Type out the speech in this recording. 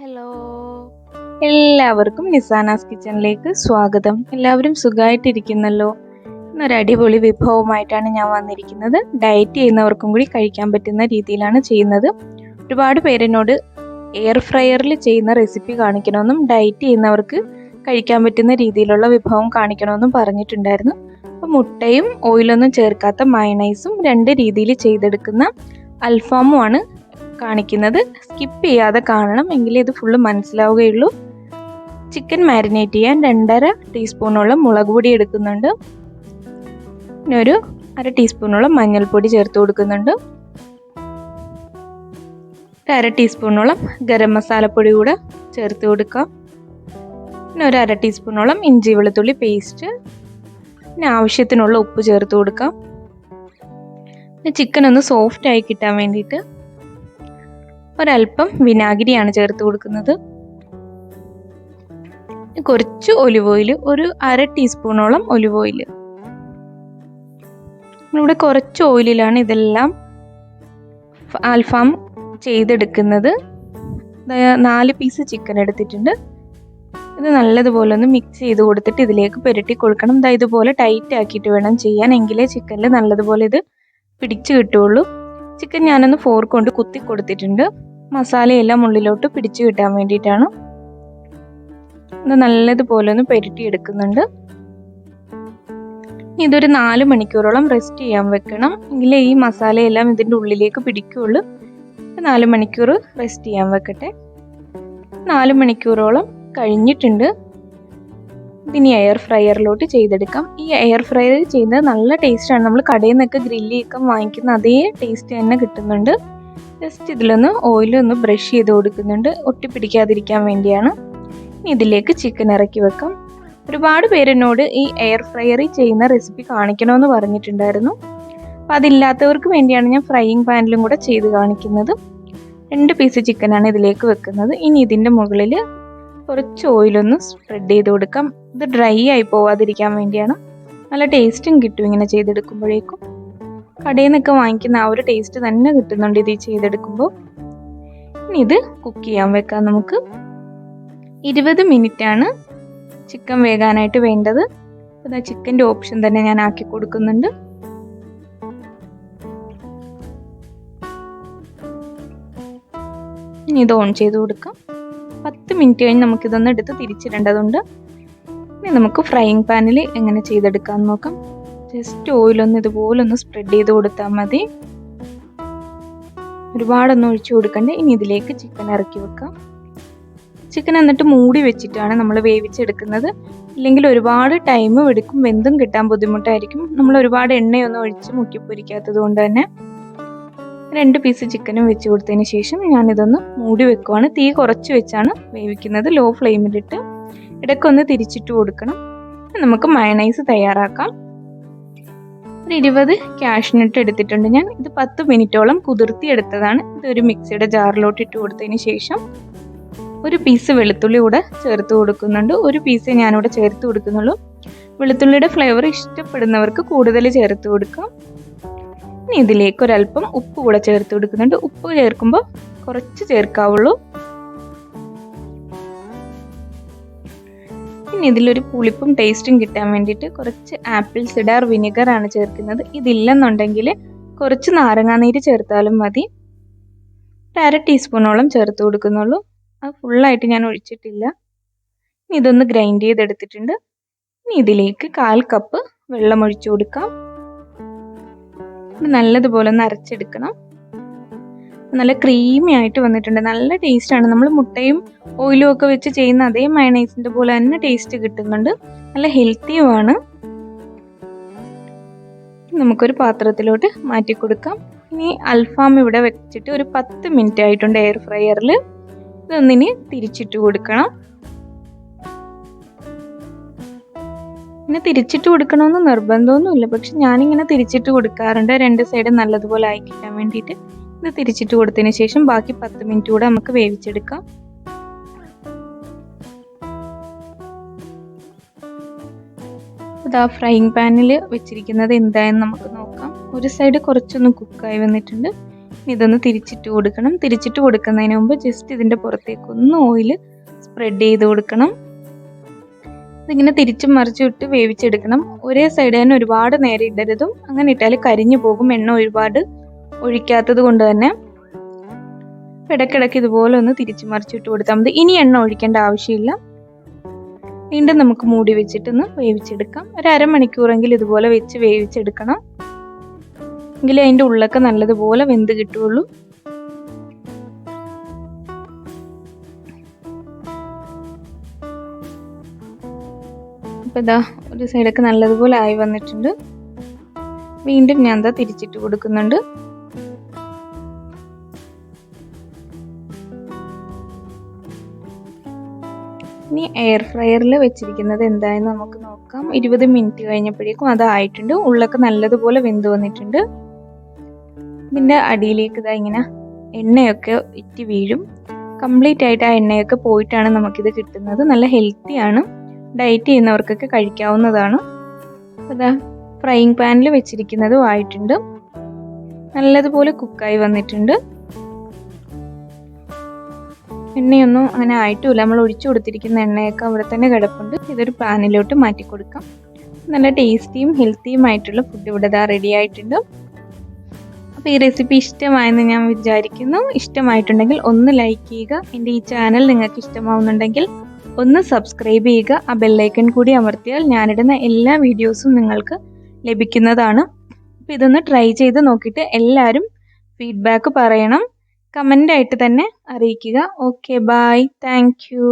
Hello, എല്ലാവർക്കും നിസാനാസ് കിച്ചണിലേക്ക് സ്വാഗതം. എല്ലാവരും സുഖമായിട്ടിരിക്കുന്നല്ലോ. ഇന്നൊരു അടിപൊളി വിഭവമായിട്ടാണ് ഞാൻ വന്നിരിക്കുന്നത്. ഡയറ്റ് ചെയ്യുന്നവർക്കും കൂടി കഴിക്കാൻ പറ്റുന്ന രീതിയിലാണ് ചെയ്യുന്നത്. ഒരുപാട് പേരെന്നോട് എയർ ഫ്രയറിൽ ചെയ്യുന്ന റെസിപ്പി കാണിക്കണമെന്നും ഡയറ്റ് ചെയ്യുന്നവർക്ക് കഴിക്കാൻ പറ്റുന്ന രീതിയിലുള്ള വിഭവം കാണിക്കണമെന്നും പറഞ്ഞിട്ടുണ്ടായിരുന്നു. അപ്പോൾ മുട്ടയും ഓയിലൊന്നും ചേർക്കാത്ത മയണൈസും 2 രീതിയിൽ ചെയ്തെടുക്കുന്ന അൽഫാമുമാണ് കാണിക്കുന്നത്. സ്കിപ്പ് ചെയ്യാതെ കാണണം, എങ്കിലേ ഇത് ഫുള്ള് മനസ്സിലാവുകയുള്ളൂ. ചിക്കൻ മാരിനേറ്റ് ചെയ്യാൻ 2.5 ടീസ്പൂണോളം മുളക് പൊടി എടുക്കുന്നുണ്ട്. പിന്നെ ഒരു 1/2 ടീസ്പൂണോളം മഞ്ഞൾപ്പൊടി ചേർത്ത് കൊടുക്കുന്നുണ്ട്. 1/2 ടീസ്പൂണോളം ഗരം മസാലപ്പൊടി കൂടെ ചേർത്ത് കൊടുക്കാം. പിന്നെ ഒരു 1/2 ടീസ്പൂണോളം ഇഞ്ചി വെളുത്തുള്ളി പേസ്റ്റ്, പിന്നെ ആവശ്യത്തിനുള്ള ഉപ്പ് ചേർത്ത് കൊടുക്കാം. പിന്നെ ചിക്കൻ ഒന്ന് സോഫ്റ്റ് ആയി കിട്ടാൻ വേണ്ടിയിട്ട് ഒരല്പം വിനാഗിരിയാണ് ചേർത്ത് കൊടുക്കുന്നത്. കുറച്ച് ഒലിവ് ഓയിൽ, ഒരു 1/2 ടീസ്പൂണോളം ഒലിവ് ഓയിൽ. ഇവിടെ കുറച്ച് ഓയിലിലാണ് ഇതെല്ലാം അൽഫാം ചെയ്തെടുക്കുന്നത്. 4 പീസ് ചിക്കൻ എടുത്തിട്ടുണ്ട്. ഇത് നല്ലതുപോലെ ഒന്ന് മിക്സ് ചെയ്ത് കൊടുത്തിട്ട് ഇതിലേക്ക് പുരട്ടി കൊടുക്കണം. ഇതുപോലെ ടൈറ്റ് ആക്കിയിട്ട് വേണം ചെയ്യാൻ, എങ്കിലേ ചിക്കനിൽ നല്ലതുപോലെ ഇത് പിടിച്ചു കിട്ടുള്ളൂ. ചിക്കൻ ഞാനൊന്ന് ഫോർക്ക് കൊണ്ട് കുത്തി കൊടുത്തിട്ടുണ്ട്. മസാലയെല്ലാം ഉള്ളിലോട്ട് പിടിച്ചു കിട്ടാൻ വേണ്ടിയിട്ടാണ്. ഇത് നല്ലതുപോലെ ഒന്ന് പുരട്ടി എടുക്കുന്നുണ്ട്. ഇതൊരു 4 മണിക്കൂറോളം റെസ്റ്റ് ചെയ്യാൻ വെക്കണം, എങ്കിലേ ഈ മസാലയെല്ലാം ഇതിൻ്റെ ഉള്ളിലേക്ക് പിടിക്കുകയുള്ളൂ. 4 മണിക്കൂർ റെസ്റ്റ് ചെയ്യാൻ വെക്കട്ടെ. 4 മണിക്കൂറോളം കഴിഞ്ഞിട്ടുണ്ട്. ഇതിനി എയർ ഫ്രയറിലോട്ട് ചെയ്തെടുക്കാം. ഈ എയർ ഫ്രയറിൽ ചെയ്യുന്നത് നല്ല ടേസ്റ്റാണ്. നമ്മൾ കടയിൽ നിന്നൊക്കെ ഗ്രില്ല് ചിക്കൻ വാങ്ങിക്കുന്ന അതേ ടേസ്റ്റ് തന്നെ കിട്ടുന്നുണ്ട്. ജസ്റ്റ് ഇതിലൊന്ന് ഓയിലൊന്ന് ബ്രഷ് ചെയ്ത് കൊടുക്കുന്നുണ്ട്, ഒട്ടിപ്പിടിക്കാതിരിക്കാൻ വേണ്ടിയാണ്. ഇനി ഇതിലേക്ക് ചിക്കൻ ഇറക്കി വെക്കാം. ഒരുപാട് പേരെന്നോട് ഈ എയർ ഫ്രയറിൽ ചെയ്യുന്ന റെസിപ്പി കാണിക്കണമെന്ന് പറഞ്ഞിട്ടുണ്ടായിരുന്നു. അപ്പം അതില്ലാത്തവർക്ക് വേണ്ടിയാണ് ഞാൻ ഫ്രൈയിങ് പാനിലും കൂടെ ചെയ്ത് കാണിക്കുന്നത്. 2 പീസ് ചിക്കനാണ് ഇതിലേക്ക് വെക്കുന്നത്. ഇനി ഇതിൻ്റെ മുകളിൽ കുറച്ച് ഓയിലൊന്ന് സ്പ്രെഡ് ചെയ്ത് കൊടുക്കാം. ഇത് ഡ്രൈ ആയി പോവാതിരിക്കാൻ വേണ്ടിയാണ്. നല്ല ടേസ്റ്റും കിട്ടും ഇങ്ങനെ ചെയ്തെടുക്കുമ്പോഴേക്കും. കടയിൽ നിന്നൊക്കെ വാങ്ങിക്കുന്ന ആ ഒരു ടേസ്റ്റ് തന്നെ കിട്ടുന്നുണ്ട് ഇത് ചെയ്തെടുക്കുമ്പോൾ. ഇനി ഇത് കുക്ക് ചെയ്യാൻ വെക്കാം നമുക്ക്. 20 മിനിറ്റാണ് ചിക്കൻ വേകാനായിട്ട് വേണ്ടത്. അപ്പോൾ ചിക്കൻ്റെ ഓപ്ഷൻ തന്നെ ഞാൻ ആക്കി കൊടുക്കുന്നുണ്ട്. ഇനി ഇത് ഓൺ ചെയ്ത് കൊടുക്കാം. 10 മിനിറ്റ് കഴിഞ്ഞ് നമുക്കിതൊന്ന് എടുത്ത് തിരിച്ചിടേണ്ടതുണ്ട്. ഇനി നമുക്ക് ഫ്രൈയിങ് പാനിൽ എങ്ങനെ ചെയ്തെടുക്കാമെന്ന് നോക്കാം. ജസ്റ്റ് ഓയിലൊന്ന് ഇതുപോലെ ഒന്ന് സ്പ്രെഡ് ചെയ്ത് കൊടുത്താൽ മതി, ഒരുപാടൊന്നും ഒഴിച്ചു കൊടുക്കണ്ടേ. ഇനി ഇതിലേക്ക് ചിക്കൻ ഇറക്കി വെക്കാം. ചിക്കൻ എന്നിട്ട് മൂടി വെച്ചിട്ടാണ് നമ്മൾ വേവിച്ചെടുക്കുന്നത്. ഇല്ലെങ്കിൽ ഒരുപാട് ടൈം എടുക്കും, വെന്തും കിട്ടാൻ ബുദ്ധിമുട്ടായിരിക്കും. നമ്മൾ ഒരുപാട് എണ്ണയൊന്നും ഒഴിച്ച് മുക്കിപ്പൊരിക്കാത്തത് കൊണ്ട് തന്നെ 2 പീസ് ചിക്കനും വെച്ച് കൊടുത്തതിന് ശേഷം ഞാനിതൊന്ന് മൂടി വെക്കുവാണ്. തീ കുറച്ച് വെച്ചാണ് വേവിക്കുന്നത്, ലോ ഫ്ലെയിമിലിട്ട്. ഇടയ്ക്കൊന്ന് തിരിച്ചിട്ട് കൊടുക്കണം. നമുക്ക് മയണൈസ് തയ്യാറാക്കാം. ഒരു 20 കാഷ്നട്ട് എടുത്തിട്ടുണ്ട് ഞാൻ. ഇത് 10 മിനിറ്റോളം കുതിർത്തി എടുത്തതാണ്. ഇതൊരു മിക്സിയുടെ ജാറിലോട്ട് ഇട്ട് കൊടുത്തതിന് ശേഷം ഒരു പീസ് വെളുത്തുള്ളി കൂടെ ചേർത്ത് കൊടുക്കുന്നുണ്ട്. ഒരു പീസേ ഞാനിവിടെ ചേർത്ത് കൊടുക്കുന്നുള്ളൂ. വെളുത്തുള്ളിയുടെ ഫ്ലേവർ ഇഷ്ടപ്പെടുന്നവർക്ക് കൂടുതൽ ചേർത്ത് കൊടുക്കാം. ഇനി ഇതിലേക്ക് ഒരല്പം ഉപ്പ് കൂടെ ചേർത്ത് കൊടുക്കുന്നുണ്ട്. ഉപ്പ് ചേർക്കുമ്പോൾ കുറച്ച് ചേർക്കാവുള്ളൂ. ഇനി ഇതിലൊരു പുളിപ്പും ടേസ്റ്റും കിട്ടാൻ വേണ്ടിയിട്ട് കുറച്ച് ആപ്പിൾ സിഡാർ വിനെഗർ ആണ് ചേർക്കുന്നത്. ഇതില്ലെന്നുണ്ടെങ്കിൽ കുറച്ച് നാരങ്ങാനീര് ചേർത്താലും മതി. 1/2 ടീസ്പൂണോളം ചേർത്ത് കൊടുക്കുന്നുള്ളൂ. അത് ഫുള്ളായിട്ട് ഞാൻ ഒഴിച്ചിട്ടില്ല. ഇനി ഇതൊന്ന് ഗ്രൈൻഡ് ചെയ്തെടുത്തിട്ടുണ്ട്. ഇനി ഇതിലേക്ക് 1/4 കപ്പ് വെള്ളം ഒഴിച്ചു കൊടുക്കാം. നല്ലതുപോലെ ഒന്ന് അരച്ചെടുക്കണം. നല്ല ക്രീമി ആയിട്ട് വന്നിട്ടുണ്ട്. നല്ല ടേസ്റ്റാണ്. നമ്മൾ മുട്ടയും ഓയിലും ഒക്കെ വെച്ച് ചെയ്യുന്ന അതേ മയണൈസിൻ്റെ പോലെ തന്നെ ടേസ്റ്റ് കിട്ടുന്നുണ്ട്. നല്ല ഹെൽത്തിയുമാണ്. നമുക്കൊരു പാത്രത്തിലോട്ട് മാറ്റി കൊടുക്കാം. ഇനി അൽഫാം ഇവിടെ വെച്ചിട്ട് ഒരു 10 മിനിറ്റ് ആയിട്ടുണ്ട് എയർ ഫ്രയറിൽ. ഇതൊന്നിനി തിരിച്ചിട്ട് കൊടുക്കണം. ഇങ്ങനെ തിരിച്ചിട്ട് കൊടുക്കണമെന്ന് നിർബന്ധമൊന്നുമില്ല, പക്ഷെ ഞാനിങ്ങനെ തിരിച്ചിട്ട് കൊടുക്കാറുണ്ട് 2 സൈഡും നല്ലതുപോലെ ആയി കിട്ടാൻ വേണ്ടിയിട്ട്. ഇത് തിരിച്ചിട്ട് കൊടുത്തതിന് ശേഷം ബാക്കി 10 മിനിറ്റ് കൂടെ നമുക്ക് വേവിച്ചെടുക്കാം. ഇതാ ഫ്രൈയിങ് പാനിൽ വെച്ചിരിക്കുന്നത് എന്തായെന്ന് നമുക്ക് നോക്കാം. ഒരു സൈഡ് കുറച്ചൊന്ന് കുക്കായി വന്നിട്ടുണ്ട്. ഇതൊന്ന് തിരിച്ചിട്ട് കൊടുക്കണം. തിരിച്ചിട്ട് കൊടുക്കുന്നതിന് മുമ്പ് ജസ്റ്റ് ഇതിൻ്റെ പുറത്തേക്ക് ഒന്ന് ഓയിൽ സ്പ്രെഡ് ചെയ്ത് കൊടുക്കണം. ഇതിങ്ങനെ തിരിച്ചും മറിച്ചും ഇട്ട് വേവിച്ചെടുക്കണം. ഒരേ സൈഡ് തന്നെ ഒരുപാട് നേരം ഇടരുതും. അങ്ങനെ ഇട്ടാൽ കരിഞ്ഞു പോകും, എണ്ണ ഒരുപാട് ഒഴിക്കാത്തത് കൊണ്ട് തന്നെ. ഇടയ്ക്കിടയ്ക്ക് ഇതുപോലെ ഒന്ന് തിരിച്ചു മറിച്ചിട്ട് കൊടുത്താൽ മതി. ഇനി എണ്ണ ഒഴിക്കേണ്ട ആവശ്യമില്ല. വീണ്ടും നമുക്ക് മൂടി വെച്ചിട്ടൊന്ന് വേവിച്ചെടുക്കാം. ഒരു അരമണിക്കൂറെങ്കിലും ഇതുപോലെ വെച്ച് വേവിച്ചെടുക്കണം. എങ്കിലേ അതിൻ്റെ ഉള്ളൊക്കെ നല്ലതുപോലെ വെന്ത് കിട്ടുള്ളൂ. അപ്പോൾ ഇതാ ഒരു സൈഡൊക്കെ നല്ലതുപോലെ ആയി വന്നിട്ടുണ്ട്. വീണ്ടും ഞാൻ എന്താ തിരിച്ചിട്ട് കൊടുക്കുന്നുണ്ട്. ഇനി എയർ ഫ്രയറിൽ വെച്ചിരിക്കുന്നത് എന്തായെന്ന് നമുക്ക് നോക്കാം. 20 മിനിറ്റ് കഴിഞ്ഞപ്പോഴേക്കും അതായിട്ടുണ്ട്. ഉള്ളൊക്കെ നല്ലതുപോലെ വെന്ത് വന്നിട്ടുണ്ട്. ഇതിൻ്റെ അടിയിലേക്ക് ഇതാ ഇങ്ങനെ എണ്ണയൊക്കെ ഇറ്റി വീഴും. കംപ്ലീറ്റ് ആയിട്ട് ആ എണ്ണയൊക്കെ പോയിട്ടാണ് നമുക്കിത് കിട്ടുന്നത്. നല്ല ഹെൽത്തിയാണ്, ഡയറ്റ് ചെയ്യുന്നവർക്കൊക്കെ കഴിക്കാവുന്നതാണ്. അതാ ഫ്രൈയിങ് പാനിൽ വെച്ചിരിക്കുന്നതും ആയിട്ടുണ്ട്. നല്ലതുപോലെ കുക്കായി വന്നിട്ടുണ്ട്. എണ്ണയൊന്നും അങ്ങനെ ആയിട്ടുമില്ല. നമ്മൾ ഒഴിച്ചു കൊടുത്തിരിക്കുന്ന എണ്ണയൊക്കെ അവിടെ തന്നെ കിടപ്പുണ്ട്. ഇതൊരു പാനിലോട്ട് മാറ്റി കൊടുക്കാം. നല്ല ടേസ്റ്റിയും ഹെൽത്തിയുമായിട്ടുള്ള ഫുഡ് ഇവിടെ ഇതാ റെഡി ആയിട്ടുണ്ട്. അപ്പോൾ ഈ റെസിപ്പി ഇഷ്ടമായെന്ന് ഞാൻ വിചാരിക്കുന്നു. ഇഷ്ടമായിട്ടുണ്ടെങ്കിൽ ഒന്ന് ലൈക്ക് ചെയ്യുക. എൻ്റെ ഈ ചാനൽ നിങ്ങൾക്ക് ഇഷ്ടമാവുന്നുണ്ടെങ്കിൽ ഒന്ന് സബ്സ്ക്രൈബ് ചെയ്യുക. ആ ബെല്ലൈക്കൺ കൂടി അമർത്തിയാൽ ഞാനിടുന്ന എല്ലാ വീഡിയോസും നിങ്ങൾക്ക് ലഭിക്കുന്നതാണ്. അപ്പോൾ ഇതൊന്ന് ട്രൈ ചെയ്ത് നോക്കിയിട്ട് എല്ലാവരും ഫീഡ്ബാക്ക് പറയണം. കമൻ്റായിട്ട് തന്നെ അറിയിക്കുക. Okay, bye, thank U.